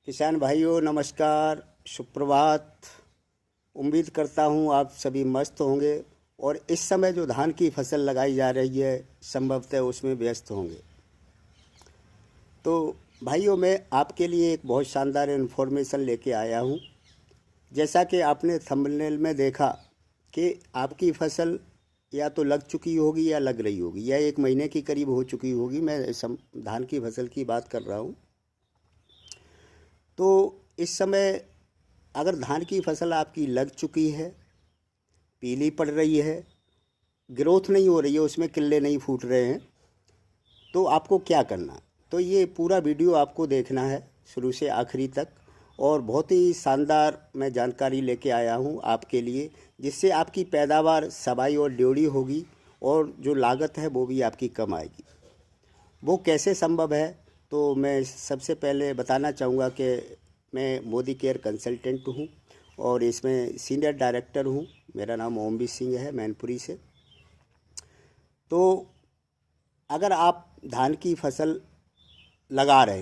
किसान भाइयों नमस्कार, सुप्रभात। उम्मीद करता हूँ आप सभी मस्त होंगे और इस समय जो धान की फसल लगाई जा रही है संभवतः उसमें व्यस्त होंगे। तो भाइयों, मैं आपके लिए एक बहुत शानदार इन्फॉर्मेशन लेके आया हूँ। जैसा कि आपने थंबनेल में देखा कि आपकी फसल या तो लग चुकी होगी या लग रही होगी या एक महीने की करीब हो चुकी होगी। मैं धान की फसल की बात कर रहा हूँ। तो इस समय अगर धान की फसल आपकी लग चुकी है, पीली पड़ रही है, ग्रोथ नहीं हो रही है, उसमें किल्ले नहीं फूट रहे हैं, तो आपको क्या करना है? तो ये पूरा वीडियो आपको देखना है शुरू से आखिरी तक। और बहुत ही शानदार मैं जानकारी लेके आया हूँ आपके लिए, जिससे आपकी पैदावार सबाई और ड्योढ़ी होगी और जो लागत है वो भी आपकी कम आएगी। वो कैसे संभव है? तो मैं सबसे पहले बताना चाहूँगा कि मैं मोदी केयर कंसल्टेंट हूँ और इसमें सीनियर डायरेक्टर हूँ। मेरा नाम ओमबी सिंह है, मैनपुरी से। तो अगर आप धान की फसल लगा रहे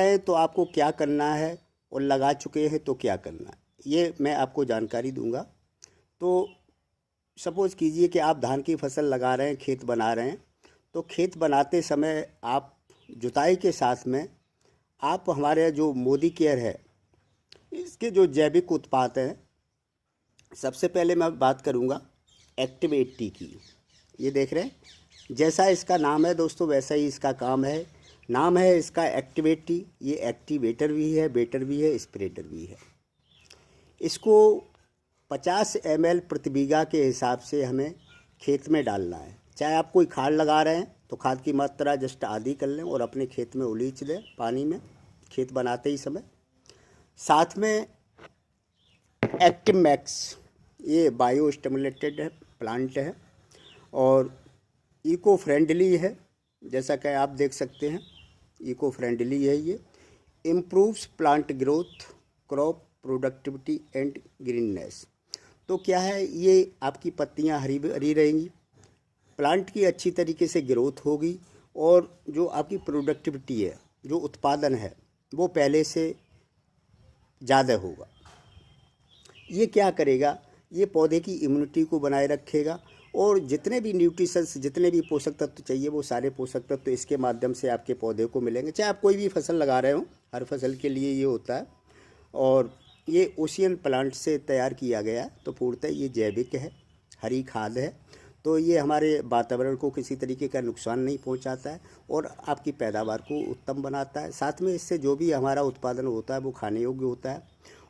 हैं तो आपको क्या करना है, और लगा चुके हैं तो क्या करना है, ये मैं आपको जानकारी दूंगा। तो सपोज़ कीजिए कि आप धान की फसल लगा रहे हैं, खेत बना रहे हैं। तो खेत बनाते समय आप जुताई के साथ में आप हमारे जो मोदी केयर है इसके जो जैविक उत्पाद हैं, सबसे पहले मैं बात करूंगा एक्टिव 80 की। ये देख रहे हैं, जैसा इसका नाम है दोस्तों वैसा ही इसका काम है। नाम है इसका एक्टिव 80। ये एक्टिवेटर भी है, बेटर भी है, स्प्रेडर भी है। इसको 50 ml प्रति बीघा के हिसाब से हमें खेत में डालना है। चाहे आप कोई खाद लगा रहे हैं तो खाद की मात्रा जस्ट आधी कर लें और अपने खेत में उलीच दें पानी में, खेत बनाते ही समय। साथ में एक्टिव मैक्स, ये बायो स्टिमुलेटेड है, प्लांट है और इको फ्रेंडली है। जैसा कि आप देख सकते हैं, इको फ्रेंडली है। ये improves plant growth, crop productivity and greenness. तो क्या है, ये आपकी पत्तियां हरी भरी रहेंगी, प्लांट की अच्छी तरीके से ग्रोथ होगी और जो आपकी प्रोडक्टिविटी है, जो उत्पादन है, वो पहले से ज़्यादा होगा। ये क्या करेगा, ये पौधे की इम्यूनिटी को बनाए रखेगा और जितने भी न्यूट्रिशंस, जितने भी पोषक तत्व चाहिए वो सारे पोषक तत्व इसके माध्यम से आपके पौधे को मिलेंगे। चाहे आप कोई भी फसल लगा रहे हो, हर फसल के लिए ये होता है। और ये ओशियन प्लांट से तैयार किया गया है, तो पूर्णतः ये जैविक है, हरी खाद है। तो ये हमारे वातावरण को किसी तरीके का नुकसान नहीं पहुंचाता है और आपकी पैदावार को उत्तम बनाता है। साथ में इससे जो भी हमारा उत्पादन होता है वो खाने योग्य होता है।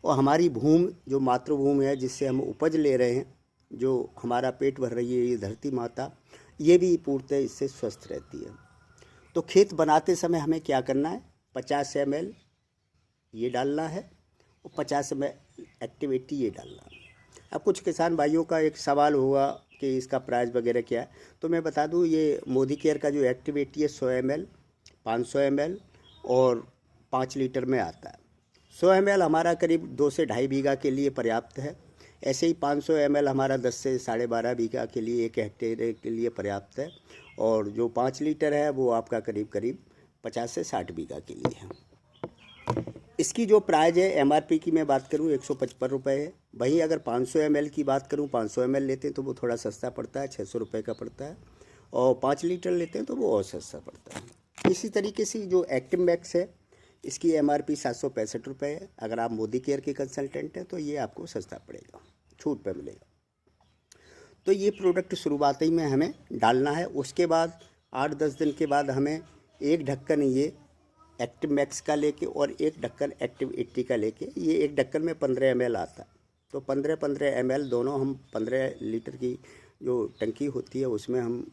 और हमारी भूमि, जो मातृभूमि है जिससे हम उपज ले रहे हैं, जो हमारा पेट भर रही है ये धरती माता, ये भी पूर्णतः इससे स्वस्थ रहती है। तो खेत बनाते समय हमें क्या करना है, 50 ml ये डालना है और 50 ml एक्टिविटी ये डालना है। अब कुछ किसान भाइयों का एक सवाल होगा कि इसका प्राइस वगैरह क्या है। तो मैं बता दूं, ये मोदी केयर का जो एक्टिविटी है 100 ml, 500 ml और 5 लीटर में आता है। 100 ml हमारा करीब 2 से ढाई बीघा के लिए पर्याप्त है। ऐसे ही 500 ml हमारा 10 से 12.5 बीघा के लिए, 1 हेक्टेयर के लिए पर्याप्त है। और जो 5 लीटर है वो आपका करीब करीब 50 से 60 बीघा के लिए है। इसकी जो प्राइस है एमआरपी की मैं बात करूं 155 रुपये है। वहीं अगर 500 ml की बात करूं, 500 ml लेते हैं तो वो थोड़ा सस्ता पड़ता है, 600 रुपये का पड़ता है। और 5 लीटर लेते हैं तो वो और सस्ता पड़ता है। इसी तरीके से जो एक्टिव मैक्स है इसकी एमआरपी 765 रुपये है। अगर आप मोदी केयर के कंसल्टेंट हैं तो ये आपको सस्ता पड़ेगा, छूट पे मिलेगा। तो ये प्रोडक्ट शुरुआती में हमें डालना है। उसके बाद 8-10 दिन के बाद हमें एक ढक्कन ये एक्टिव मैक्स का लेके और एक ढक्कन एक्टिव 80 का लेके, ये एक ढक्कन में 15 ml आता है, तो 15-15 ml दोनों हम 15 लीटर की जो टंकी होती है उसमें हम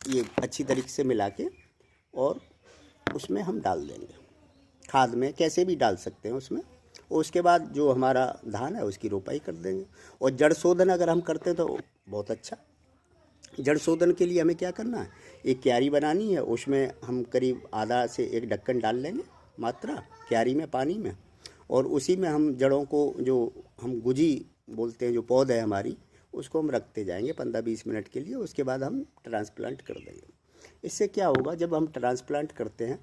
ये अच्छी तरीके से मिला के और उसमें हम डाल देंगे। खाद में कैसे भी डाल सकते हैं उसमें। और उसके बाद जो हमारा धान है उसकी रोपाई कर देंगे। और जड़ शोधन अगर हम करते हैं तो बहुत अच्छा। जड़ शोधन के लिए हमें क्या करना है, एक क्यारी बनानी है, उसमें हम करीब आधा से एक ढक्कन डाल लेंगे मात्रा क्यारी में, पानी में। और उसी में हम जड़ों को, जो हम गुजी बोलते हैं, जो पौध है हमारी, उसको हम रखते जाएंगे 15-20 मिनट के लिए। उसके बाद हम ट्रांसप्लांट कर देंगे। इससे क्या होगा, जब हम ट्रांसप्लांट करते हैं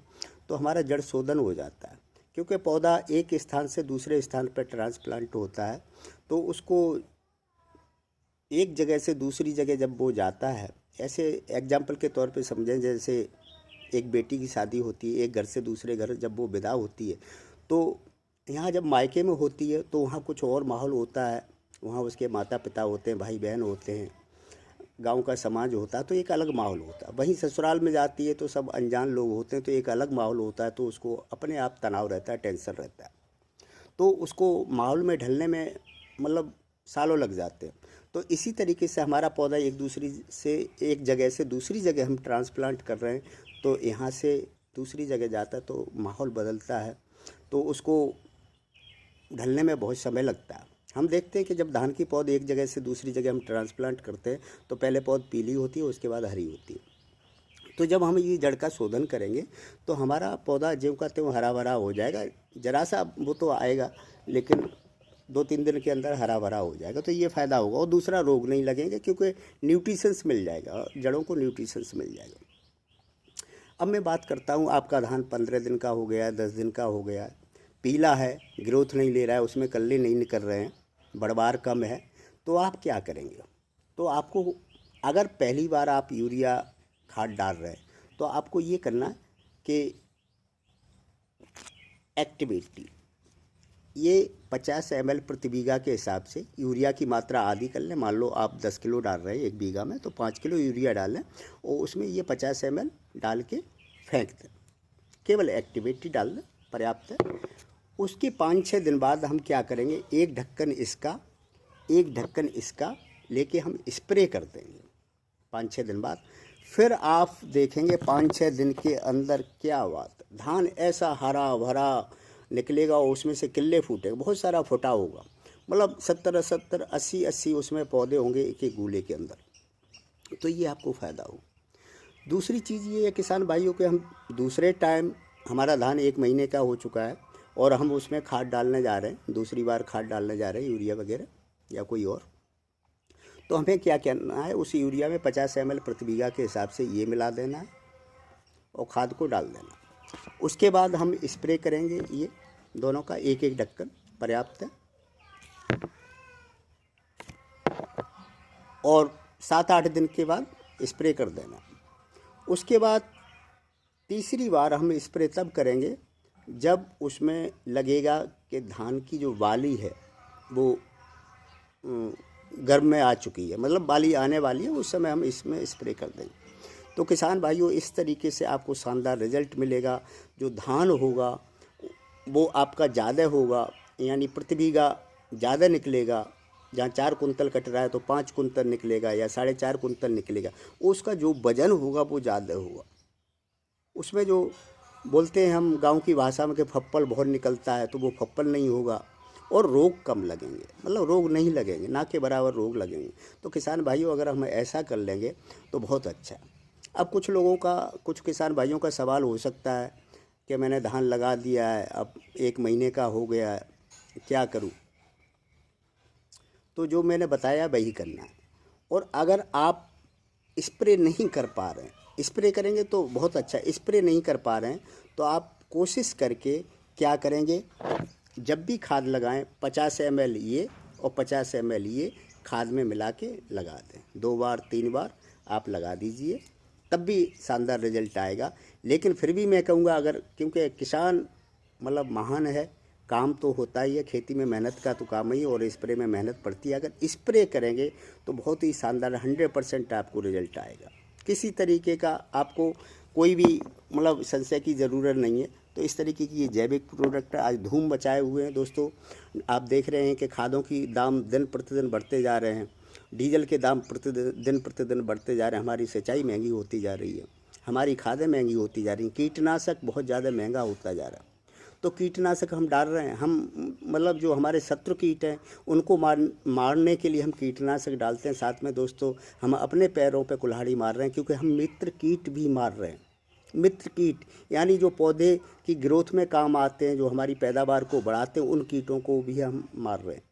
तो हमारा जड़ शोधन हो जाता है। क्योंकि पौधा एक स्थान से दूसरे स्थान पर ट्रांसप्लांट होता है, तो उसको एक जगह से दूसरी जगह जब वो जाता है, ऐसे एग्जाम्पल के तौर पे समझें, जैसे एक बेटी की शादी होती है, एक घर से दूसरे घर जब वो विदा होती है, तो यहाँ जब मायके में होती है तो वहाँ कुछ और माहौल होता है। वहाँ उसके माता पिता होते हैं, भाई बहन होते हैं, गांव का समाज होता है, तो एक अलग माहौल होता है। वहीं ससुराल में जाती है तो सब अनजान लोग होते हैं, तो एक अलग माहौल होता है, तो उसको अपने आप तनाव रहता है, टेंशन रहता है, तो उसको माहौल में ढलने में मतलब सालों लग जाते हैं। तो इसी तरीके से हमारा पौधा एक जगह से दूसरी जगह हम ट्रांसप्लांट कर रहे हैं, तो यहाँ से दूसरी जगह जाता है तो माहौल बदलता है, तो उसको ढलने में बहुत समय लगता है। हम देखते हैं कि जब धान की पौध एक जगह से दूसरी जगह हम ट्रांसप्लांट करते हैं तो पहले पौध पीली होती है, उसके बाद हरी होती है। तो जब हम ये जड़ का शोधन करेंगे तो हमारा पौधा ज्यों का त्यों हरा भरा हो जाएगा। जरा सा वो तो आएगा, लेकिन 2-3 दिन के अंदर हरा भरा हो जाएगा, तो ये फ़ायदा होगा। और दूसरा, रोग नहीं लगेंगे क्योंकि न्यूट्रिशंस मिल जाएगा, जड़ों को न्यूट्रिशंस मिल जाएगा। अब मैं बात करता हूँ, आपका धान 15 दिन का हो गया, 10 दिन का हो गया, पीला है, ग्रोथ नहीं ले रहा है, उसमें कल्ले नहीं निकल रहे हैं, बढ़वार कम है, तो आप क्या करेंगे? तो आपको, अगर पहली बार आप यूरिया खाद डाल रहे हैं, तो आपको ये करना कि एक्टिविटी ये 50 ml प्रति बीघा के हिसाब से यूरिया की मात्रा आधी कर लें। मान लो आप 10 किलो डाल रहे हैं एक बीघा में, तो 5 किलो यूरिया डालें और उसमें ये 50 ml डाल के फेंक दें। केवल एक्टिविटी डाल दें, पर्याप्त है। उसके 5-6 दिन बाद हम क्या करेंगे, एक ढक्कन इसका लेके हम स्प्रे कर देंगे 5-6 दिन बाद। फिर आप देखेंगे 5-6 दिन के अंदर क्या बात, धान ऐसा हरा भरा निकलेगा और उसमें से किल्ले फूटेगा, बहुत सारा फुटा होगा, मतलब 70 80 उसमें पौधे होंगे एक एक गूले के अंदर। तो ये आपको फ़ायदा हो। दूसरी चीज़ ये है किसान भाइयों के, हम दूसरे टाइम हमारा धान 1 महीने का हो चुका है और हम उसमें खाद डालने जा रहे हैं, दूसरी बार खाद डालने जा रहे हैं, यूरिया वगैरह या कोई और। तो हमें क्या करना है, उस यूरिया में 50 ml प्रति बीघा के हिसाब से ये मिला देना है और खाद को डाल देना। उसके बाद हम स्प्रे करेंगे, ये दोनों का एक एक ढक्कन पर्याप्त है। और 7-8 दिन के बाद स्प्रे कर देना। उसके बाद तीसरी बार हम स्प्रे तब करेंगे जब उसमें लगेगा कि धान की जो बाली है वो गर्भ में आ चुकी है, मतलब बाली आने वाली है, उस समय हम इसमें स्प्रे कर देंगे। तो किसान भाइयों, इस तरीके से आपको शानदार रिजल्ट मिलेगा। जो धान होगा वो आपका ज़्यादा होगा, यानी प्रति बीघा ज़्यादा निकलेगा। जहाँ 4 कुंतल कट रहा है तो 5 कुंतल निकलेगा या 4.5 कुंतल निकलेगा। उसका जो वजन होगा वो ज़्यादा होगा। उसमें जो बोलते हैं हम गांव की भाषा में कि फप्पल बहुत निकलता है, तो वो फप्पल नहीं होगा और रोग कम लगेंगे, मतलब रोग नहीं लगेंगे, ना के बराबर रोग लगेंगे। तो किसान भाइयों, अगर हम ऐसा कर लेंगे तो बहुत अच्छा है। अब कुछ किसान भाइयों का सवाल हो सकता है कि मैंने धान लगा दिया है, अब 1 महीने का हो गया है, क्या करूं? तो जो मैंने बताया वही करना है। और अगर आप स्प्रे नहीं कर पा रहे हैं, स्प्रे करेंगे तो बहुत अच्छा, स्प्रे नहीं कर पा रहे हैं तो आप कोशिश करके क्या करेंगे, जब भी खाद लगाएं 50 ml ये और 50 ml ये खाद में मिला के लगा दें। 2 बार 3 बार आप लगा दीजिए, तब भी शानदार रिजल्ट आएगा। लेकिन फिर भी मैं कहूँगा, अगर, क्योंकि किसान मतलब महान है, काम तो होता ही है, खेती में मेहनत का तो काम ही, और स्प्रे में मेहनत पड़ती है। अगर स्प्रे करेंगे तो बहुत ही शानदार 100% आपको रिजल्ट आएगा। किसी तरीके का आपको कोई भी मतलब संशय की ज़रूरत नहीं है। तो इस तरीके की ये जैविक प्रोडक्ट आज धूम मचाए हुए हैं दोस्तों। आप देख रहे हैं कि खादों की दाम दिन प्रतिदिन बढ़ते जा रहे हैं, डीजल के दाम दिन प्रतिदिन बढ़ते जा रहे हैं, हमारी सिंचाई महंगी होती जा रही है, हमारी खादें महंगी होती जा रही हैं, कीटनाशक बहुत ज़्यादा महंगा होता जा रहा है। तो कीटनाशक हम डाल रहे हैं, हम मतलब जो हमारे शत्रु कीट हैं उनको मारने के लिए हम कीटनाशक डालते हैं, साथ में दोस्तों हम अपने पैरों पे कुल्हाड़ी मार रहे हैं, क्योंकि हम मित्र कीट भी मार रहे हैं। मित्र कीट यानी जो पौधे की ग्रोथ में काम आते हैं, जो हमारी पैदावार को बढ़ाते हैं, उन कीटों को भी हम मार रहे हैं।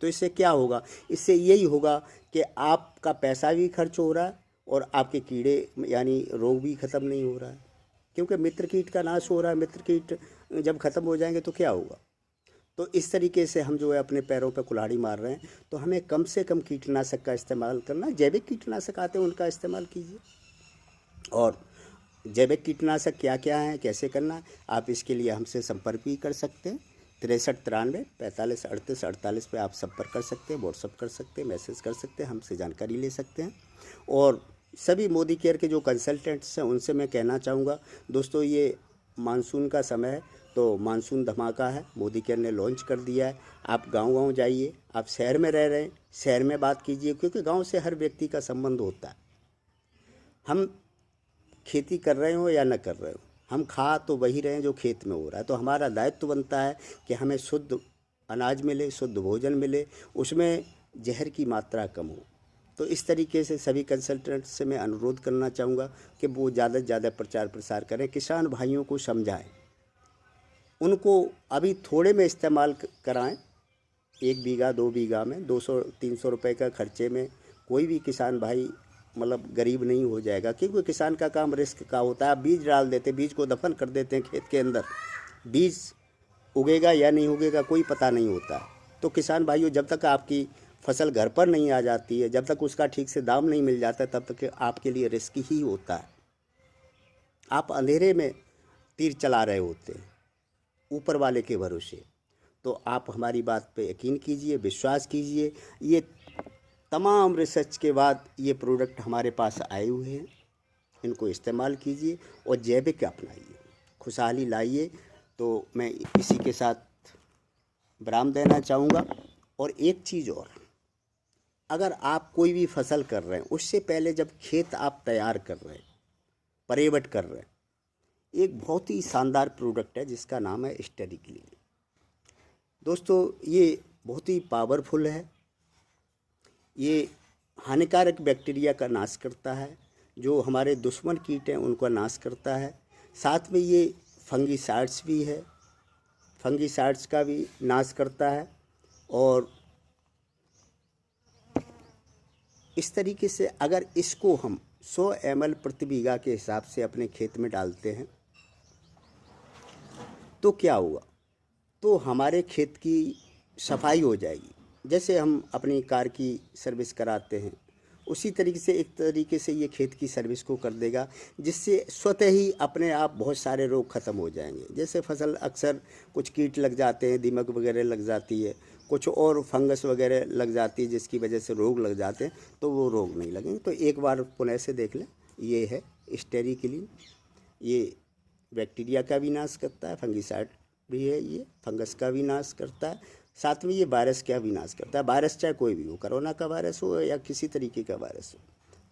तो इससे क्या होगा, इससे यही होगा कि आपका पैसा भी खर्च हो रहा है और आपके कीड़े यानी रोग भी ख़त्म नहीं हो रहा है। क्योंकि मित्र कीट का नाश हो रहा है, मित्र कीट जब ख़त्म हो जाएंगे तो क्या होगा। तो इस तरीके से हम जो है अपने पैरों पर कुल्हाड़ी मार रहे हैं। तो हमें कम से कम कीटनाशक का इस्तेमाल करना, जैविक कीटनाशक आते हैं उनका इस्तेमाल कीजिए। और जैविक कीटनाशक क्या क्या हैं, कैसे करना है, आप इसके लिए हमसे संपर्क भी कर सकते हैं। 63 93 45 38 48 पे आप संपर्क कर सकते हैं, व्हाट्सअप कर सकते हैं, मैसेज कर सकते हैं, हमसे जानकारी ले सकते हैं। और सभी मोदी केयर के जो कंसल्टेंट्स हैं उनसे मैं कहना चाहूँगा, दोस्तों ये मानसून का समय है, तो मानसून धमाका है, मोदी केयर ने लॉन्च कर दिया है। आप गांव-गांव जाइए, आप शहर में रह रहे हैं, शहर में बात कीजिए, क्योंकि गांव से हर व्यक्ति का संबंध होता है। हम खेती कर रहे हो या न कर रहे हो, हम खा तो वही रहे हैं जो खेत में हो रहा है। तो हमारा दायित्व बनता है कि हमें शुद्ध अनाज मिले, शुद्ध भोजन मिले, उसमें जहर की मात्रा कम हो। तो इस तरीके से सभी कंसल्टेंट से मैं अनुरोध करना चाहूँगा कि वो ज़्यादा से ज़्यादा प्रचार प्रसार करें, किसान भाइयों को समझाएं, उनको अभी थोड़े में इस्तेमाल कराएं। 1 बीघा 2 बीघा में 200-300 रुपये का खर्चे में कोई भी किसान भाई मतलब गरीब नहीं हो जाएगा, क्योंकि किसान का काम रिस्क का होता है। आप बीज डाल देते, बीज को दफन कर देते हैं खेत के अंदर, बीज उगेगा या नहीं उगेगा कोई पता नहीं होता। तो किसान भाइयों, जब तक आपकी फसल घर पर नहीं आ जाती है, जब तक उसका ठीक से दाम नहीं मिल जाता, तब तक आपके लिए रिस्क ही होता है। आप अंधेरे में तीर चला रहे होते हैं ऊपर वाले के भरोसे। तो आप हमारी बात पे यकीन कीजिए, विश्वास कीजिए। ये तमाम रिसर्च के बाद ये प्रोडक्ट हमारे पास आए हुए हैं, इनको इस्तेमाल कीजिए और जैविक अपनाइए, खुशहाली लाइए। तो मैं इसी के साथ विराम देना चाहूँगा। और एक चीज़ और, अगर आप कोई भी फसल कर रहे हैं, उससे पहले जब खेत आप तैयार कर रहे हैं, परेवट कर रहे हैं, एक बहुत ही शानदार प्रोडक्ट है जिसका नाम है स्टेरिक्लीन। दोस्तों ये बहुत ही पावरफुल है, ये हानिकारक बैक्टीरिया का नाश करता है, जो हमारे दुश्मन कीट हैं उनका नाश करता है। साथ में ये फंगीसाइड्स भी है, फंगीसाइड्स का भी नाश करता है। और इस तरीके से अगर इसको हम 100 ml प्रति बीघा के हिसाब से अपने खेत में डालते हैं तो क्या हुआ, तो हमारे खेत की सफाई हो जाएगी। जैसे हम अपनी कार की सर्विस कराते हैं, उसी तरीके से एक तरीके से ये खेत की सर्विस को कर देगा, जिससे स्वतः ही अपने आप बहुत सारे रोग ख़त्म हो जाएंगे। जैसे फसल अक्सर कुछ कीट लग जाते हैं, दीमक वगैरह लग जाती है, कुछ और फंगस वगैरह लग जाती है जिसकी वजह से रोग लग जाते हैं, तो वो रोग नहीं लगेंगे। तो एक बार पुनः से देख लें, ये है स्टेरिक्लीन। ये बैक्टीरिया का भी नाश करता है, फंगीसाइड भी है, ये फंगस का भी नाश करता है, साथ में ये वायरस का भी नाश करता है। वायरस चाहे कोई भी हो, कोरोना का वायरस हो या किसी तरीके का वायरस हो,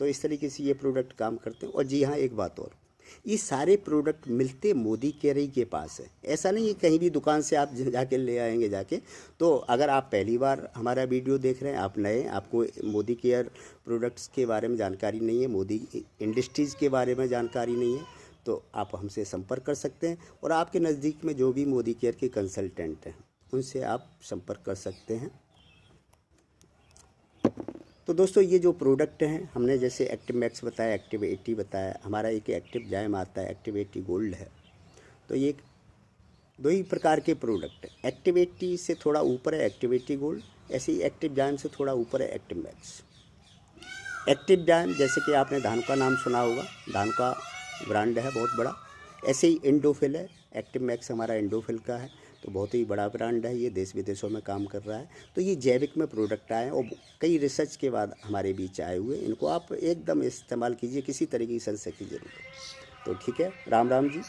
तो इस तरीके से ये प्रोडक्ट काम करते हैं। और जी हाँ, एक बात और, ये सारे प्रोडक्ट मिलते मोदी केयर ही के पास है। ऐसा नहीं है कहीं भी दुकान से आप जाके ले आएंगे जाके। तो अगर आप पहली बार हमारा वीडियो देख रहे हैं, आप नए, आपको मोदी केयर प्रोडक्ट्स के बारे में जानकारी नहीं है, मोदी इंडस्ट्रीज़ के बारे में जानकारी नहीं है, तो आप हमसे संपर्क कर सकते हैं। और आपके नज़दीक में जो भी मोदी केयर के कंसल्टेंट हैं उनसे आप संपर्क कर सकते हैं। तो दोस्तों ये जो प्रोडक्ट हैं, हमने जैसे एक्टिव मैक्स बताया, एक्टिव 80 बताया, हमारा एक एक्टिव जाइम आता है, एक्टिव 80 गोल्ड है। तो ये 2 ही प्रकार के प्रोडक्ट है। एक्टिव 80 से थोड़ा ऊपर है एक्टिव 80 गोल्ड, ऐसे ही एक्टिव जाइम से थोड़ा ऊपर है एक्टिव मैक्स। एक्टिव जाइम जैसे कि आपने धान का नाम सुना होगा, धान का ब्रांड है बहुत बड़ा। ऐसे ही इंडोफिल है, एक्टिव मैक्स हमारा इंडोफिल का है, तो बहुत ही बड़ा ब्रांड है, ये देश विदेशों में काम कर रहा है। तो ये जैविक में प्रोडक्ट आए और कई रिसर्च के बाद हमारे बीच आए हुए, इनको आप एकदम इस्तेमाल कीजिए, किसी तरह की संशय की जरूरत। तो ठीक है, राम राम जी।